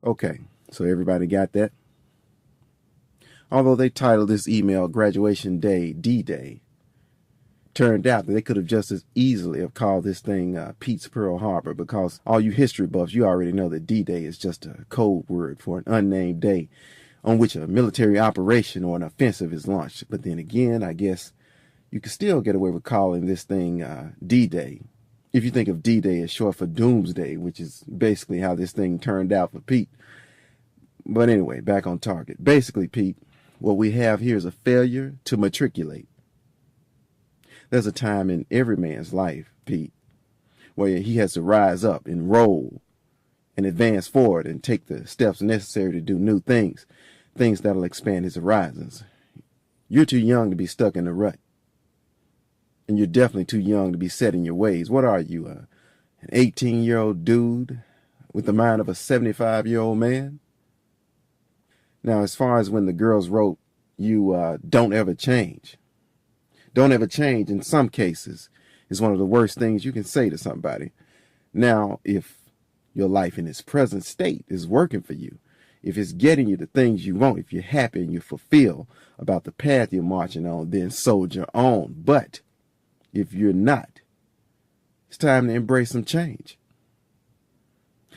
Okay, so everybody got that? Although they titled this email Graduation Day D-Day, turned out that they could have just as easily have called this thing Pete's Pearl Harbor, because all you history buffs, you already know that D-Day is just a code word for an unnamed day on which a military operation or an offensive is launched. But then again, I guess you could still get away with calling this thing D-Day if you think of D-Day as short for Doomsday, which is basically how this thing turned out for Pete. But anyway, back on target. Basically, Pete, what we have here is a failure to matriculate. There's a time in every man's life, Pete, where he has to rise up, enroll, and advance forward and take the steps necessary to do new things, things that'll expand his horizons. You're too young to be stuck in a rut. And you're definitely too young to be set in your ways. What are you, an 18-year-old dude with the mind of a 75-year-old man? Now, as far as when the girls wrote, you don't ever change. Don't ever change, in some cases, is one of the worst things you can say to somebody. Now, if your life in its present state is working for you, if it's getting you the things you want, if you're happy and you're fulfilled about the path you're marching on, then soldier on. But if you're not, it's time to embrace some change.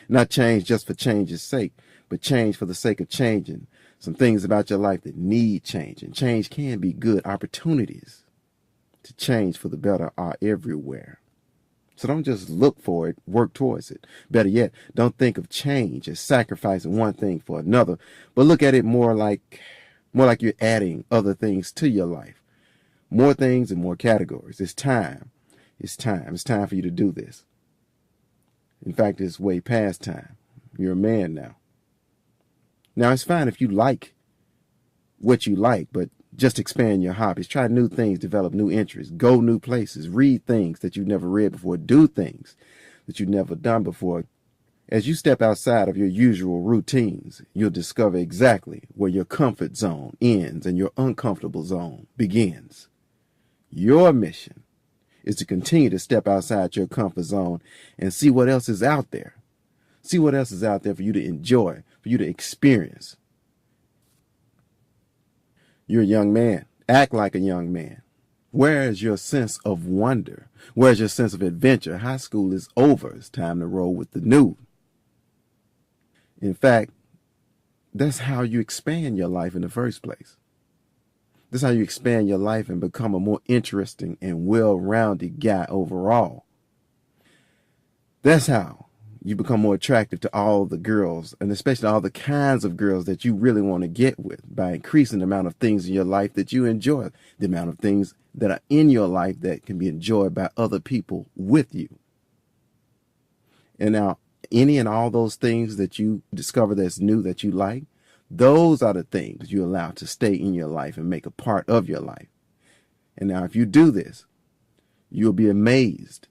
Not change just for change's sake, but change for the sake of changing some things about your life that need changing. Change can be good. Opportunities to change for the better are everywhere. So don't just look for it, work towards it. Better yet, don't think of change as sacrificing one thing for another, but look at it more like you're adding other things to your life. More things and more categories. It's time. It's time. It's time for you to do this. In fact, it's way past time. You're a man now. Now, it's fine if you like what you like, but just expand your hobbies. Try new things, develop new interests, go new places, read things that you've never read before, do things that you've never done before. As you step outside of your usual routines, you'll discover exactly where your comfort zone ends and your uncomfortable zone begins. Your mission is to continue to step outside your comfort zone and see what else is out there. See what else is out there for you to enjoy, for you to experience. You're a young man. Act like a young man. Where is your sense of wonder? Where's your sense of adventure? High school is over. It's time to roll with the new. In fact, that's how you expand your life in the first place. That's how you expand your life and become a more interesting and well-rounded guy overall. That's how you become more attractive to all the girls, and especially all the kinds of girls that you really want to get with, by increasing the amount of things in your life that you enjoy, the amount of things that are in your life that can be enjoyed by other people with you. And now, any and all those things that you discover that's new that you like, those are the things you allow to stay in your life and make a part of your life. And now if you do this, you'll be amazed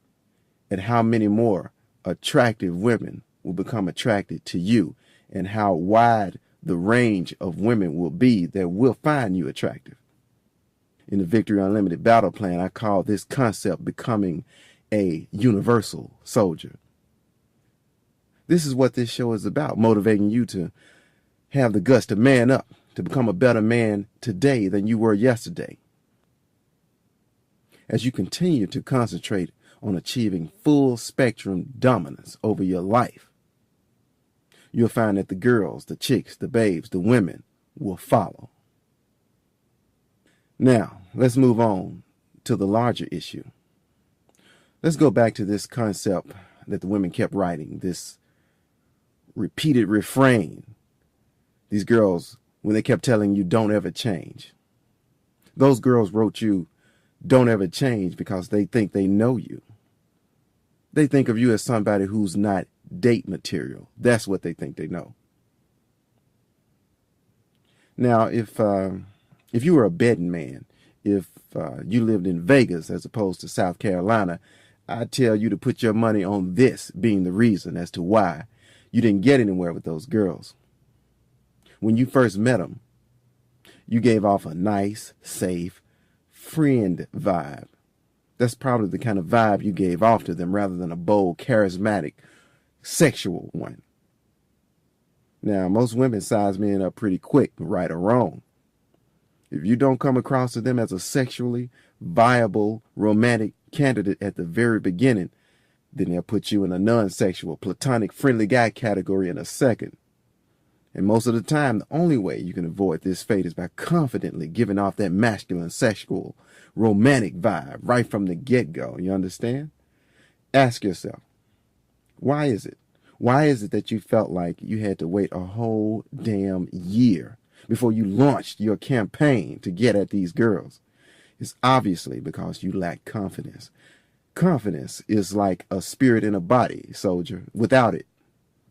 at how many more attractive women will become attracted to you, and how wide the range of women will be that will find you attractive. In the Victory Unlimited battle plan, I call this concept becoming a universal soldier. This is what this show is about, motivating you to have the guts to man up, to become a better man today than you were yesterday. As you continue to concentrate on achieving full spectrum dominance over your life, you'll find that the girls, the chicks, the babes, the women will follow. Now, let's move on to the larger issue. Let's go back to this concept that the women kept writing, this repeated refrain. These girls, when they kept telling you, don't ever change. Those girls wrote you, don't ever change, because they think they know you. They think of you as somebody who's not date material. That's what they think they know. Now, if you were a betting man, if you lived in Vegas as opposed to South Carolina, I'd tell you to put your money on this being the reason as to why you didn't get anywhere with those girls. When you first met them, you gave off a nice, safe, friend vibe. That's probably the kind of vibe you gave off to them, rather than a bold, charismatic, sexual one. Now, most women size men up pretty quick, right or wrong. If you don't come across to them as a sexually viable romantic candidate at the very beginning, then they'll put you in a non-sexual, platonic, friendly guy category in a second. And most of the time, the only way you can avoid this fate is by confidently giving off that masculine, sexual, romantic vibe right from the get-go. You understand? Ask yourself, why is it? Why is it that you felt like you had to wait a whole damn year before you launched your campaign to get at these girls? It's obviously because you lack confidence. Confidence is like a spirit in a body, soldier. Without it,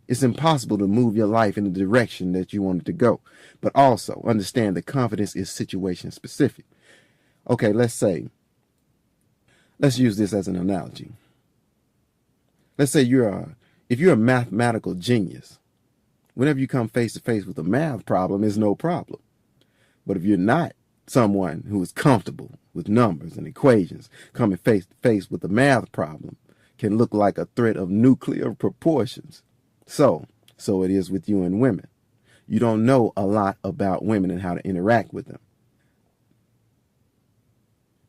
it's impossible to move your life in the direction that you want it to go. But also understand that confidence is situation specific. Okay, let's use this as an analogy. Let's say if you're a mathematical genius, whenever you come face to face with a math problem, it's no problem. But if you're not someone who is comfortable with numbers and equations, coming face to face with a math problem can look like a threat of nuclear proportions. So it is with you and women. You don't know a lot about women and how to interact with them.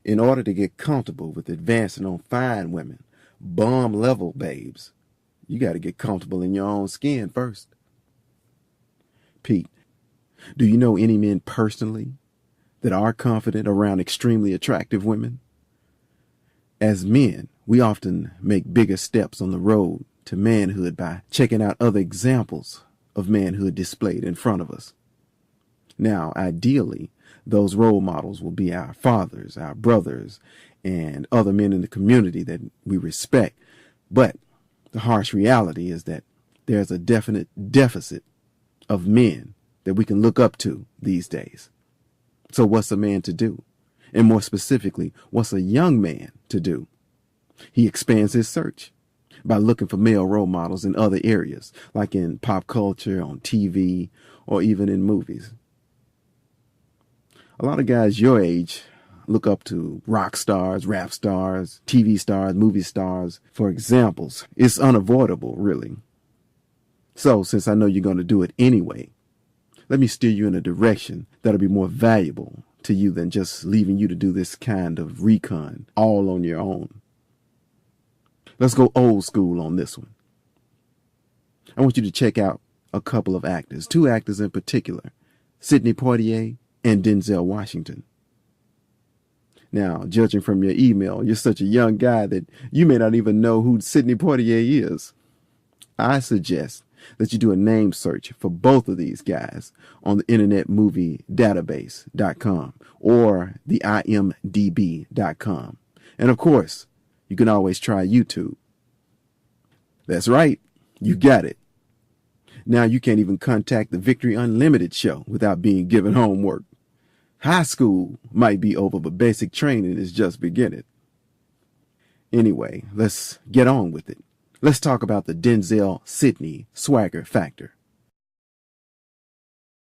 In order to get comfortable with advancing on fine women, bomb level babes, you got to get comfortable in your own skin first. Pete, do you know any men personally that are confident around extremely attractive women? As men, we often make bigger steps on the road to manhood by checking out other examples of manhood displayed in front of us. Now, ideally, those role models will be our fathers, our brothers, and other men in the community that we respect. But the harsh reality is that there's a definite deficit of men that we can look up to these days. So what's a man to do? And more specifically, what's a young man to do? He expands his search by looking for male role models in other areas, like in pop culture, on TV, or even in movies. A lot of guys your age look up to rock stars, rap stars, TV stars, movie stars for examples. It's unavoidable, really. So, since I know you're going to do it anyway, let me steer you in a direction that'll be more valuable to you than just leaving you to do this kind of recon all on your own. Let's go old school on this one. I want you to check out a couple of actors, two actors in particular, Sidney Poitier and Denzel Washington. Now, judging from your email, you're such a young guy that you may not even know who Sidney Poitier is. I suggest that you do a name search for both of these guys on the Internet Movie Database.com or the IMDb.com. And of course, you can always try YouTube. That's right, you got it. Now you can't even contact the Victory Unlimited show without being given homework. High school might be over, but basic training is just beginning. Anyway, let's get on with it. Let's talk about the Denzel Sidney swagger factor.